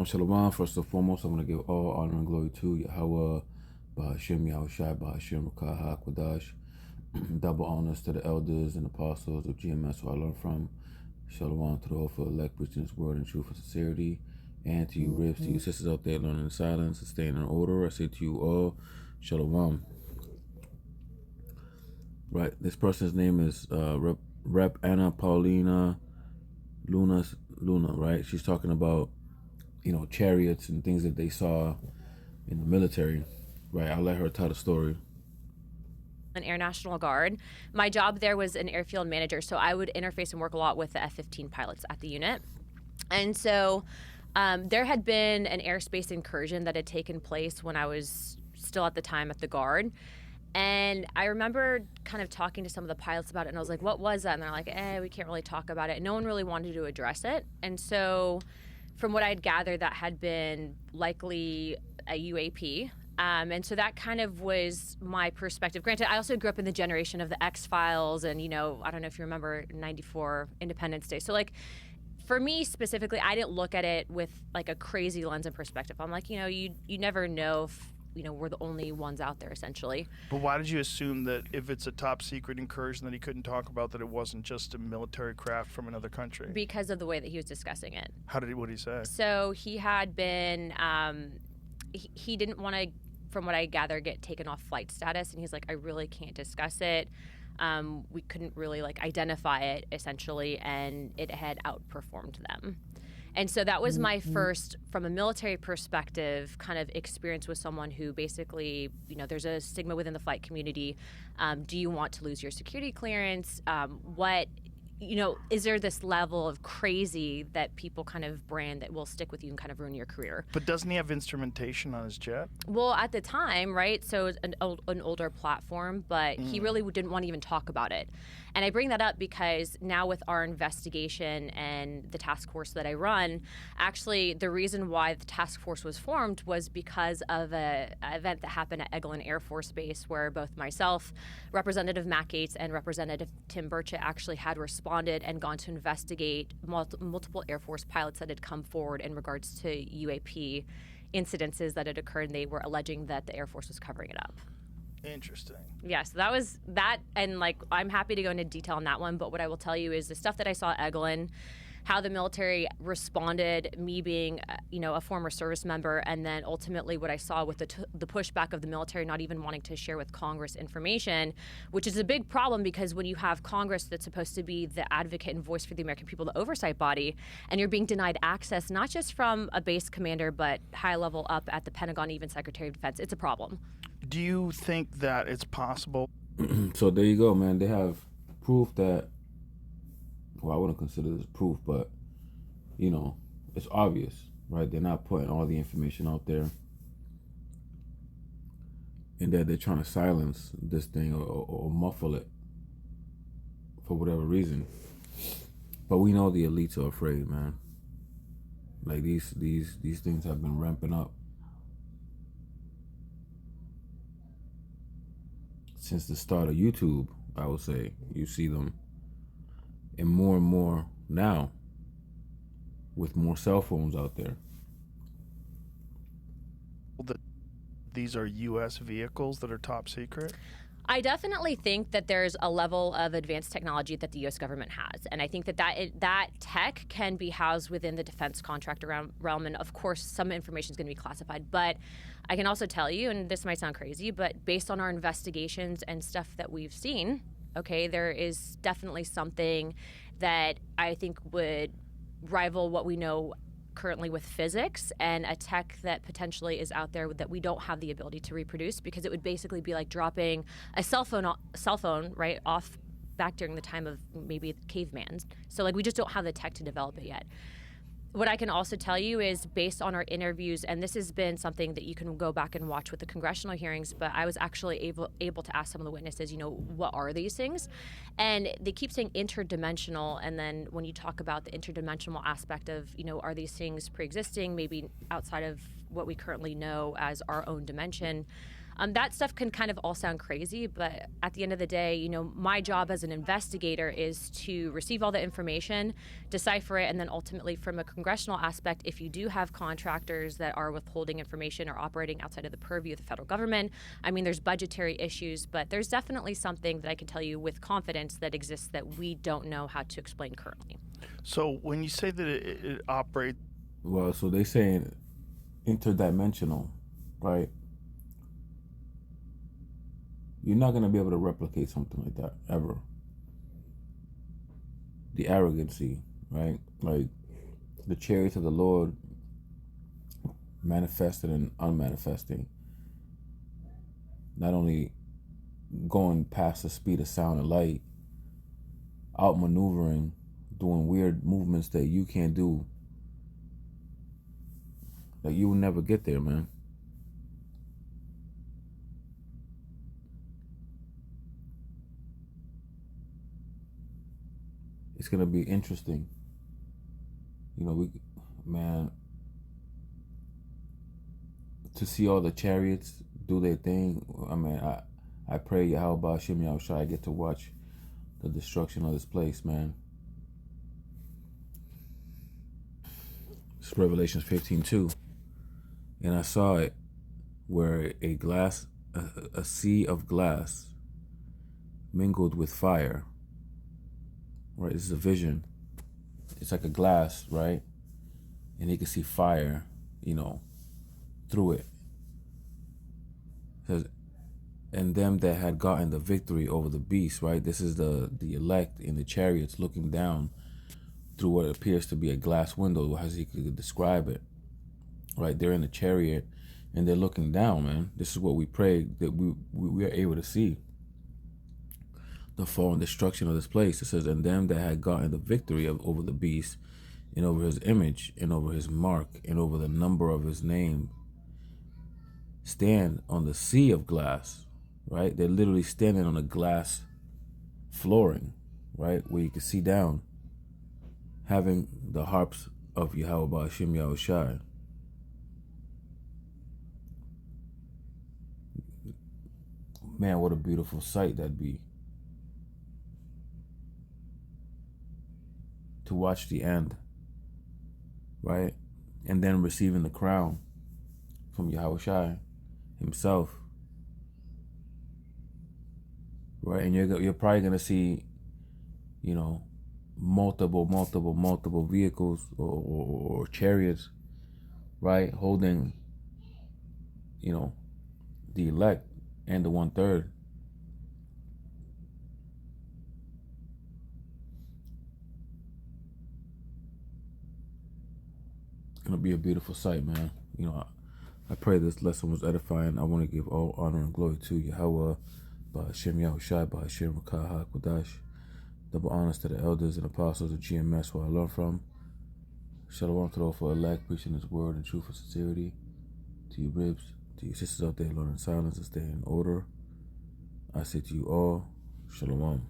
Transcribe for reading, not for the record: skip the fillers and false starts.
Shalom, shalom. First and foremost, I want to give all honor and glory to Yahweh, Bahashem Yahushai, Bahashem Rakah HaKwadash. Double honors to the elders and apostles of GMS who I learned from. Shalom to the hopeful elect, preaching His word in truth and sincerity. And to you, ribs, to you sisters out there learning in silence and staying in order, I say to you all, shalom. Right, this person's name is Rep Anna Paulina Luna, right? She's talking about, chariots and things that they saw in the military, right? I'll let her tell the story. An Air National Guard. My job there was an airfield manager, so I would interface and work a lot with the F-15 pilots at the unit. And so there had been an airspace incursion that had taken place when I was still at the time at the Guard. And I remember kind of talking to some of the pilots about it, and I was like, what was that? And they're like, we can't really talk about it. No one really wanted to address it. And so from what I had gathered, that had been likely a UAP. And so that kind of was my perspective. Granted, I also grew up in the generation of the X-Files and, I don't know if you remember 94 Independence Day. So, like, for me specifically, I didn't look at it with, like, a crazy lens and perspective. I'm like, you never know if, we're the only ones out there, essentially. But why did you assume that if it's a top secret incursion that he couldn't talk about, that it wasn't just a military craft from another country? Because of the way that he was discussing it. What did he say? So he had been, he didn't want to, from what I gather, get taken off flight status. And he's like, I really can't discuss it. We couldn't really identify it, essentially, and it had outperformed them. And so that was my first, from a military perspective, kind of experience with someone who basically, there's a stigma within the flight community. Do you want to lose your security clearance? Is there this level of crazy that people kind of brand that will stick with you and kind of ruin your career? But doesn't he have instrumentation on his jet? Well, at the time, right? So it's an older platform, but he really didn't want to even talk about it. And I bring that up because now with our investigation and the task force that I run, actually the reason why the task force was formed was because of an event that happened at Eglin Air Force Base where both myself, Representative Matt Gaetz, and Representative Tim Burchett actually had responded and gone to investigate multiple Air Force pilots that had come forward in regards to UAP incidences that had occurred. They were alleging that the Air Force was covering it up. Interesting. Yeah, so that was that, and I'm happy to go into detail on that one, but what I will tell you is the stuff that I saw at Eglin, how the military responded, me being, a former service member, and then ultimately what I saw with the pushback of the military not even wanting to share with Congress information, which is a big problem because when you have Congress that's supposed to be the advocate and voice for the American people, the oversight body, and you're being denied access, not just from a base commander, but high level up at the Pentagon, even Secretary of Defense, it's a problem. Do you think that it's possible? So there you go, man. They have proof that, well, I wouldn't consider this proof, but, it's obvious, right? They're not putting all the information out there. And that they're trying to silence this thing or muffle it for whatever reason. But we know the elites are afraid, man. Like these things have been ramping up since the start of YouTube, I would say. You see them, and more now, with more cell phones out there. That these are U.S. vehicles that are top secret? I definitely think that there's a level of advanced technology that the U.S. government has, and I think that tech can be housed within the defense contractor realm, and of course, some information is going to be classified. But I can also tell you, and this might sound crazy, but based on our investigations and stuff that we've seen, okay, there is definitely something that I think would rival what we know currently with physics, and a tech that potentially is out there that we don't have the ability to reproduce, because it would basically be like dropping a cell phone right off back during the time of maybe caveman. So we just don't have the tech to develop it yet. What I can also tell you is based on our interviews, and this has been something that you can go back and watch with the congressional hearings, but I was actually able to ask some of the witnesses, what are these things? And they keep saying interdimensional, and then when you talk about the interdimensional aspect of, are these things pre-existing, maybe outside of what we currently know as our own dimension, That stuff can kind of all sound crazy, but at the end of the day, my job as an investigator is to receive all the information, decipher it, and then ultimately, from a congressional aspect, if you do have contractors that are withholding information or operating outside of the purview of the federal government, I mean, there's budgetary issues, but there's definitely something that I can tell you with confidence that exists that we don't know how to explain currently. So when you say that it operates, Well, so they saying interdimensional, right? You're not gonna be able to replicate something like that ever. The arrogancy, right? Like the chariots of the Lord manifested and unmanifesting. Not only going past the speed of sound and light, outmaneuvering, doing weird movements that you can't do. Like you will never get there, man. It's gonna be interesting. Man, to see all the chariots do their thing. I mean, I pray Yahweh Hashem Yahushua I get to watch the destruction of this place, man. It's Revelations 15:2, and I saw it where a sea of glass mingled with fire. Right, this is a vision. It's like a glass, right, and you can see fire, through it. It says, and them that had gotten the victory over the beast, right? This is the elect in the chariots looking down through what appears to be a glass window, as he could describe it. Right, they're in the chariot and they're looking down, man. This is what we pray that we are able to see. The fall and destruction of this place. It says, and them that had gotten the victory over the beast, and over his image, and over his mark, and over the number of his name, stand on the sea of glass, right? They're literally standing on a glass flooring, right, where you can see down, having the harps of Yahweh Hashem Yahushai. Man, what a beautiful sight that'd be. To watch the end, right? And then receiving the crown from Yahushai himself, right? And you're probably gonna see, multiple vehicles or chariots, right? Holding, the elect and the 1/3. Gonna be a beautiful sight, man. I pray this lesson was edifying. I want to give all honor and glory to Yahweh, Ba'ashem Yahushai, Ba'ashem Rakah HaKodash. Double honors to the elders and apostles of GMS where I learned from. Shalom to those for elect, preaching his word in truth and sincerity. To you ribs, to you sisters out there learning silence and staying in order. I say to you all, Shalom.